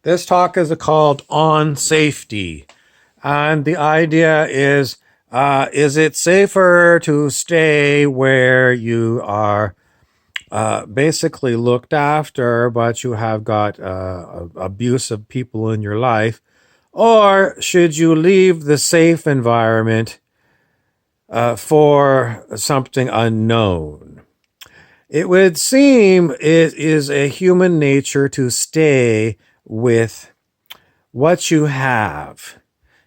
This talk is called On Safety. And the idea is it safer to stay where you are basically looked after, but you have got abusive people in your life? Or should you leave the safe environment for something unknown? It would seem it is a human nature to stay with what you have,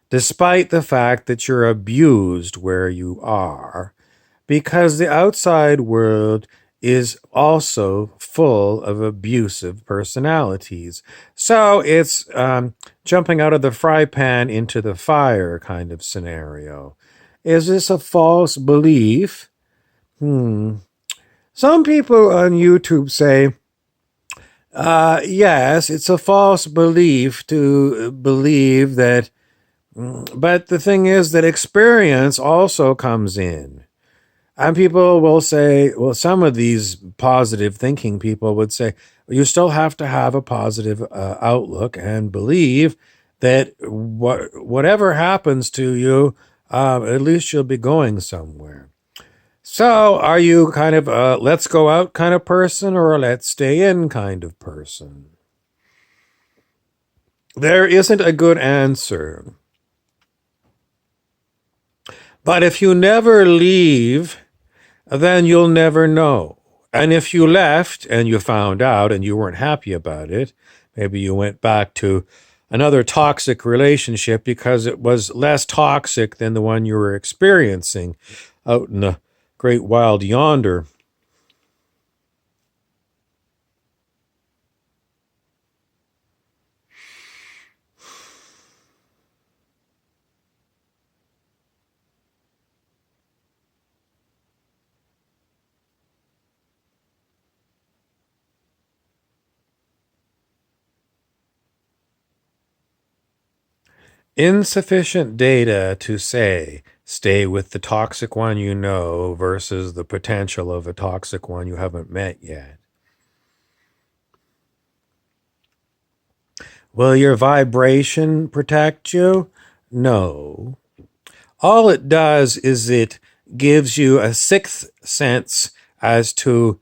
despite the fact that you're abused where you are, because the outside world is also full of abusive personalities. So it's jumping out of the fry pan into the fire kind of scenario. Is this a false belief? Some people on YouTube say, yes, it's a false belief to believe that, but the thing is that experience also comes in. And people will say, well, some of these positive thinking people would say, you still have to have a positive outlook and believe that whatever happens to you, at least you'll be going somewhere. So are you kind of a let's go out kind of person or a let's stay in kind of person? There isn't a good answer. But if you never leave, then you'll never know. And if you left and you found out and you weren't happy about it, maybe you went back to another toxic relationship because it was less toxic than the one you were experiencing out in the great wild yonder. Insufficient data to say stay with the toxic one you know versus the potential of a toxic one you haven't met yet. Will your vibration protect you? No. All it does is it gives you a sixth sense as to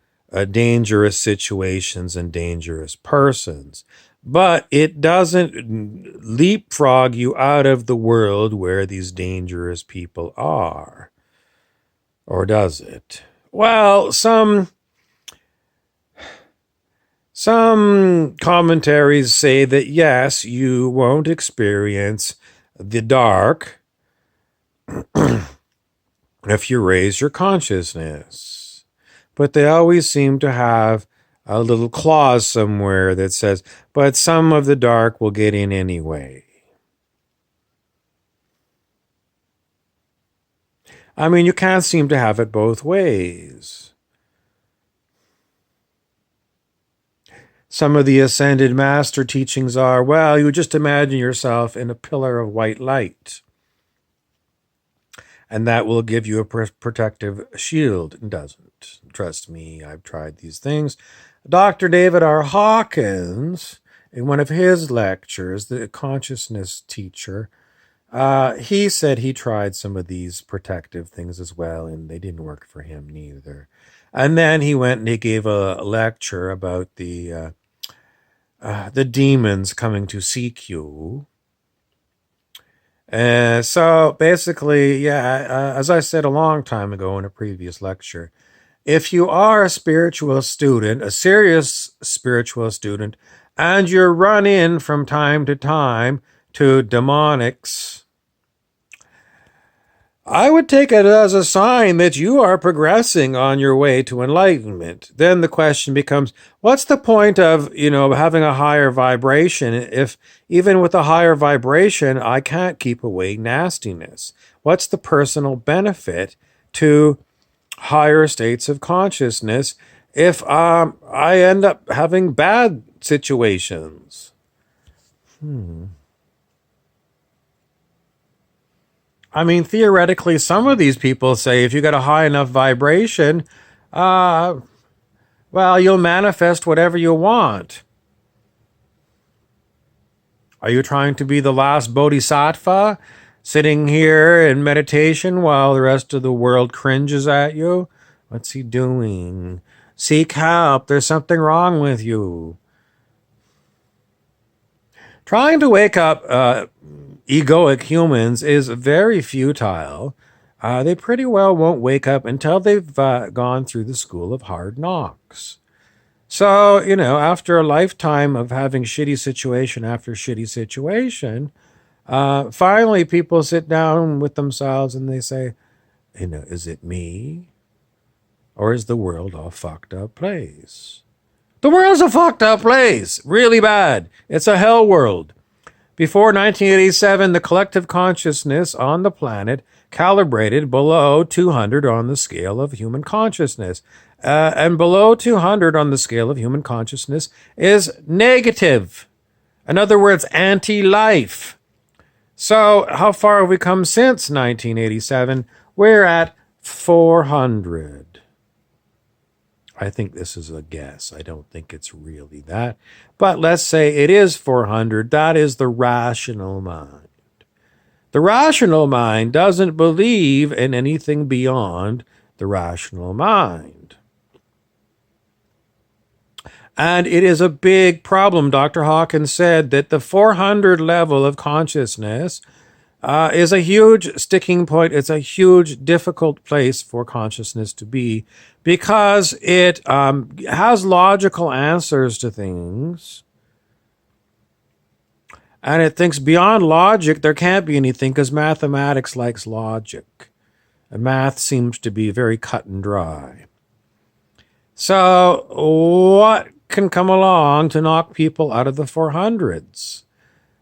dangerous situations and dangerous persons. But it doesn't leapfrog you out of the world where these dangerous people are. Or does it? Well, some commentaries say that yes, you won't experience the dark if you raise your consciousness. But they always seem to have a little clause somewhere that says, but some of the dark will get in anyway. I mean, you can't seem to have it both ways. Some of the Ascended Master teachings are, well, you just imagine yourself in a pillar of white light, and that will give you a protective shield. It doesn't. Trust me, I've tried these things. Dr. David R. Hawkins, in one of his lectures, the consciousness teacher, he said he tried some of these protective things as well, and they didn't work for him neither. And then he went and he gave a lecture about the demons coming to seek you. So basically, yeah, as I said a long time ago in a previous lecture, if you are a spiritual student, a serious spiritual student, and you're run in from time to time to demonics, I would take it as a sign that you are progressing on your way to enlightenment. Then the question becomes, what's the point of, having a higher vibration if even with a higher vibration, I can't keep away nastiness? What's the personal benefit to higher states of consciousness if I end up having bad situations? I mean, theoretically, some of these people say if you got a high enough vibration, well, you'll manifest whatever you want. Are you trying to be the last bodhisattva, sitting here in meditation while the rest of the world cringes at you? What's he doing? Seek help. There's something wrong with you. Trying to wake up egoic humans is very futile. They pretty well won't wake up until they've gone through the school of hard knocks. So, after a lifetime of having shitty situation after shitty situation, finally people sit down with themselves and they say, is it me? Or is the world a fucked up place? The world's a fucked up place. Really bad. It's a hell world. Before 1987, the collective consciousness on the planet calibrated below 200 on the scale of human consciousness. And below 200 on the scale of human consciousness is negative. In other words, anti-life. So how far have we come since 1987? We're at 400. I think this is a guess. I don't think it's really that. But let's say it is 400. That is the rational mind. The rational mind doesn't believe in anything beyond the rational mind. And it is a big problem. Dr. Hawkins said that the 400 level of consciousness is a huge sticking point. It's a huge, difficult place for consciousness to be because it has logical answers to things. And it thinks beyond logic, there can't be anything because mathematics likes logic. And math seems to be very cut and dry. So what can come along to knock people out of the 400s?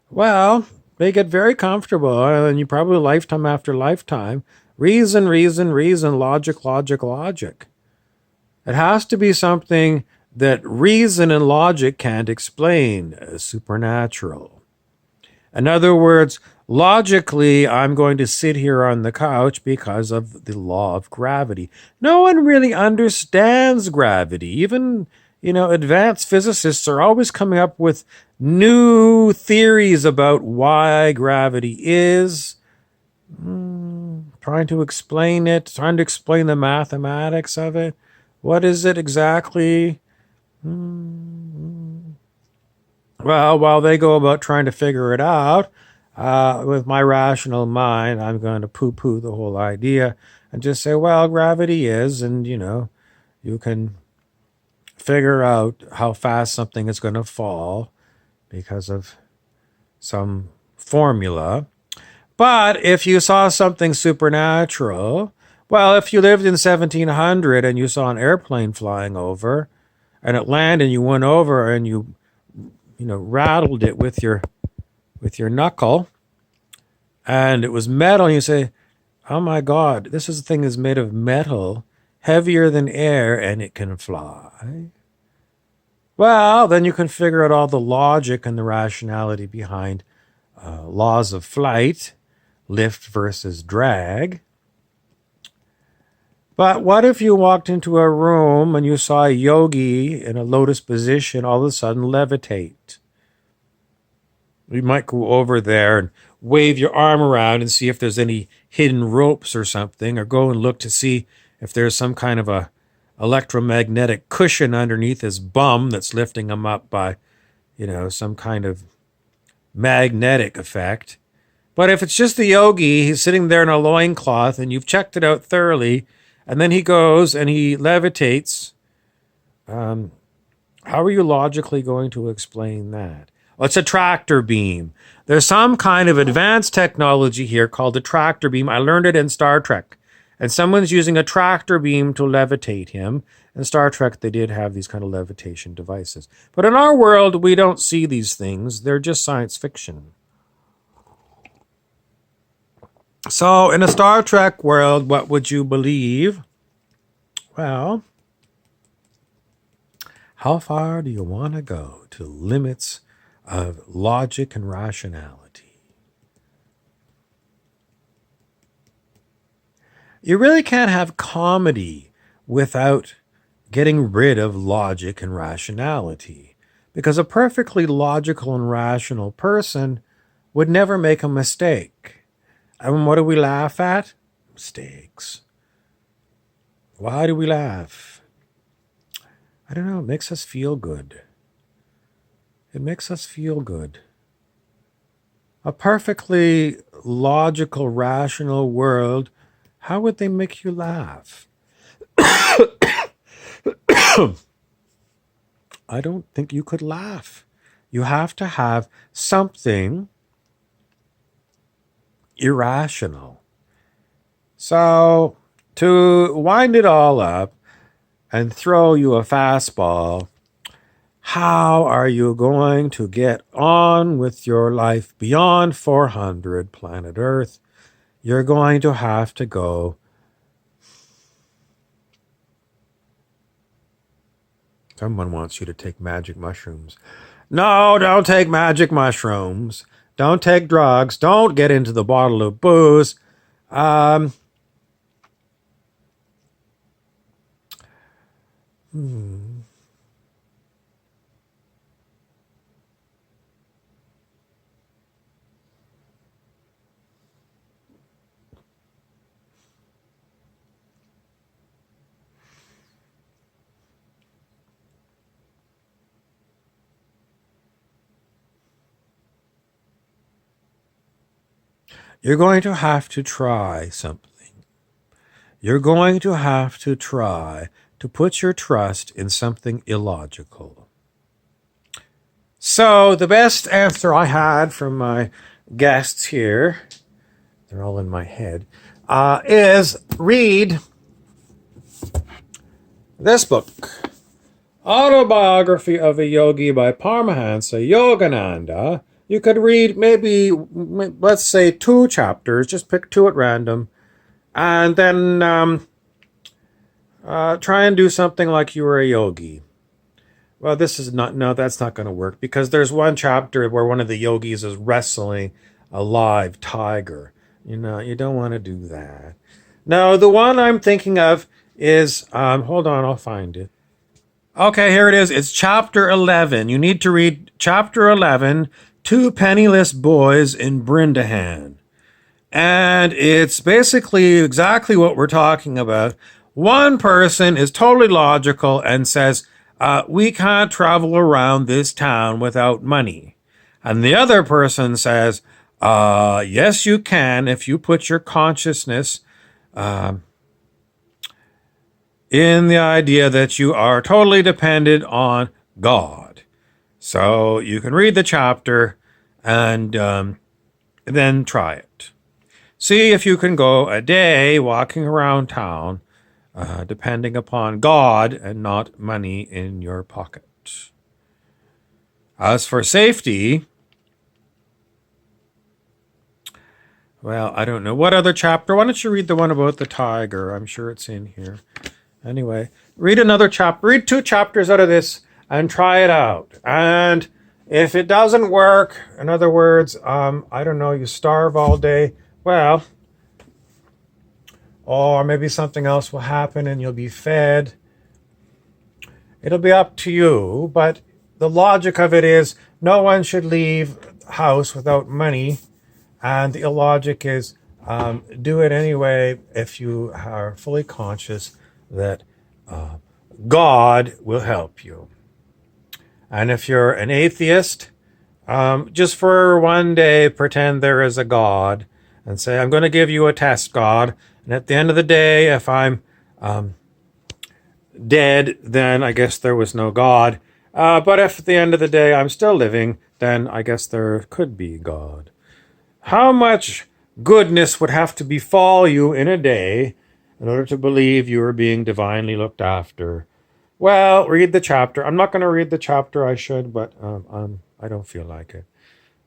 Well, they get very comfortable, and you probably lifetime after lifetime. Reason, logic. It has to be something that reason and logic can't explain, supernatural. In other words, logically, I'm going to sit here on the couch because of the law of gravity. No one really understands gravity. Even, advanced physicists are always coming up with new theories about why gravity is. Trying to explain it, trying to explain the mathematics of it. What is it exactly? Well, while they go about trying to figure it out, with my rational mind, I'm going to poo-poo the whole idea and just say, well, gravity is, and, you can figure out how fast something is going to fall because of some formula. But if you saw something supernatural, well, if you lived in 1700 and you saw an airplane flying over and it landed and you went over and you rattled it with your knuckle and it was metal, and you say, oh my God, this thing is made of metal, heavier than air, and it can fly. Well, then you can figure out all the logic and the rationality behind laws of flight, lift versus drag. But what if you walked into a room and you saw a yogi in a lotus position all of a sudden levitate? You might go over there and wave your arm around and see if there's any hidden ropes or something, or go and look to see if there's some kind of a electromagnetic cushion underneath his bum that's lifting him up by, some kind of magnetic effect. But if it's just the yogi, he's sitting there in a loincloth and you've checked it out thoroughly, and then he goes and he levitates, how are you logically going to explain that? Well, it's a tractor beam. There's some kind of advanced technology here called a tractor beam. I learned it in Star Trek. And someone's using a tractor beam to levitate him. In Star Trek, they did have these kind of levitation devices. But in our world, we don't see these things. They're just science fiction. So in a Star Trek world, what would you believe? Well, how far do you want to go to limits of logic and rationality? You really can't have comedy without getting rid of logic and rationality. Because a perfectly logical and rational person would never make a mistake. And what do we laugh at? Mistakes. Why do we laugh? I don't know. It makes us feel good. It makes us feel good. A perfectly logical, rational world, how would they make you laugh? I don't think you could laugh. You have to have something irrational. So, to wind it all up and throw you a fastball, how are you going to get on with your life beyond 400 planet Earth? You're going to have to go. Someone wants you to take magic mushrooms. No, don't take magic mushrooms. Don't take drugs. Don't get into the bottle of booze. You're going to have to try something. You're going to have to try to put your trust in something illogical. So, the best answer I had from my guests here, they're all in my head, is read this book, Autobiography of a Yogi by Paramahansa Yogananda. You could read maybe, let's say, 2 chapters, just pick 2 at random, and then try and do something like you were a yogi. Well, that's not going to work, because there's one chapter where one of the yogis is wrestling a live tiger. You don't want to do that. No, the one I'm thinking of is, hold on, I'll find it. Okay, here it is. It's chapter 11. You need to read chapter 11, Two Penniless Boys in Brindahan. And it's basically exactly what we're talking about. One person is totally logical and says, we can't travel around this town without money. And the other person says, yes, you can if you put your consciousness in the idea that you are totally dependent on God. So you can read the chapter and then try it. See if you can go a day walking around town depending upon God and not money in your pocket. As for safety, well, I don't know. What other chapter? Why don't you read the one about the tiger? I'm sure it's in here. Anyway, read another chapter. Read 2 chapters out of this and try it out. And if it doesn't work, in other words, I don't know, you starve all day, well, or maybe something else will happen and you'll be fed. It'll be up to you, but the logic of it is no one should leave the house without money, and the illogic is do it anyway if you are fully conscious that God will help you. And if you're an atheist, just for one day pretend there is a God and say, I'm going to give you a test, God, and at the end of the day, if I'm dead, then I guess there was no God. But if at the end of the day I'm still living, then I guess there could be God. How much goodness would have to befall you in a day in order to believe you are being divinely looked after? Well, read the chapter. I'm not going to read the chapter. I should, but I don't feel like it.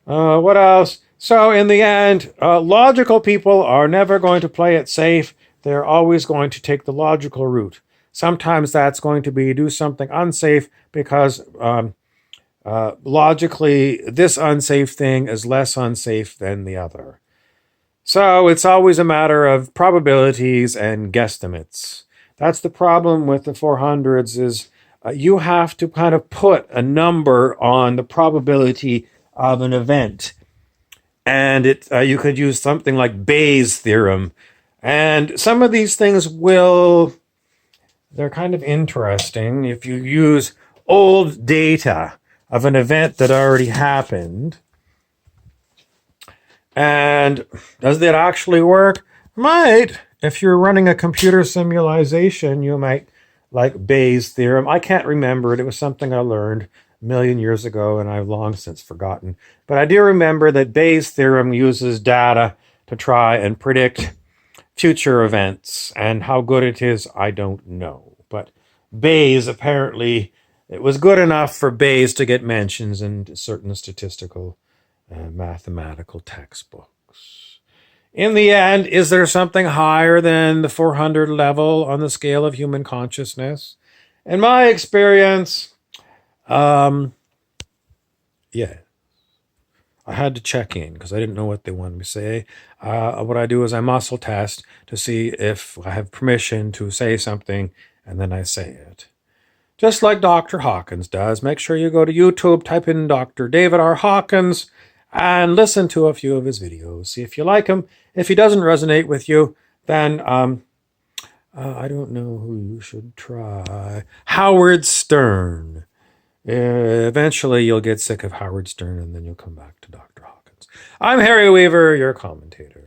What else? So in the end, logical people are never going to play it safe. They're always going to take the logical route. Sometimes that's going to be do something unsafe because logically this unsafe thing is less unsafe than the other. So it's always a matter of probabilities and guesstimates. That's the problem with the 400s is you have to kind of put a number on the probability of an event. And you could use something like Bayes' theorem. And some of these things they're kind of interesting if you use old data of an event that already happened. And does that actually work? Might. If you're running a computer simulation, you might like Bayes' theorem. I can't remember it. It was something I learned a million years ago, and I've long since forgotten. But I do remember that Bayes' theorem uses data to try and predict future events, and how good it is, I don't know. But Bayes, apparently, it was good enough for Bayes to get mentions in certain statistical mathematical textbooks. In the end, is there something higher than the 400 level on the scale of human consciousness? In my experience, yeah. I had to check in because I didn't know what they wanted me to say. What I do is I muscle test to see if I have permission to say something, and then I say it. Just like Dr. Hawkins does. Make sure you go to YouTube, type in Dr. David R. Hawkins, and listen to a few of his videos. See if you like him. If he doesn't resonate with you, then I don't know who you should try. Howard Stern. Eventually, you'll get sick of Howard Stern, and then you'll come back to Dr. Hawkins. I'm Harry Weaver, your commentator.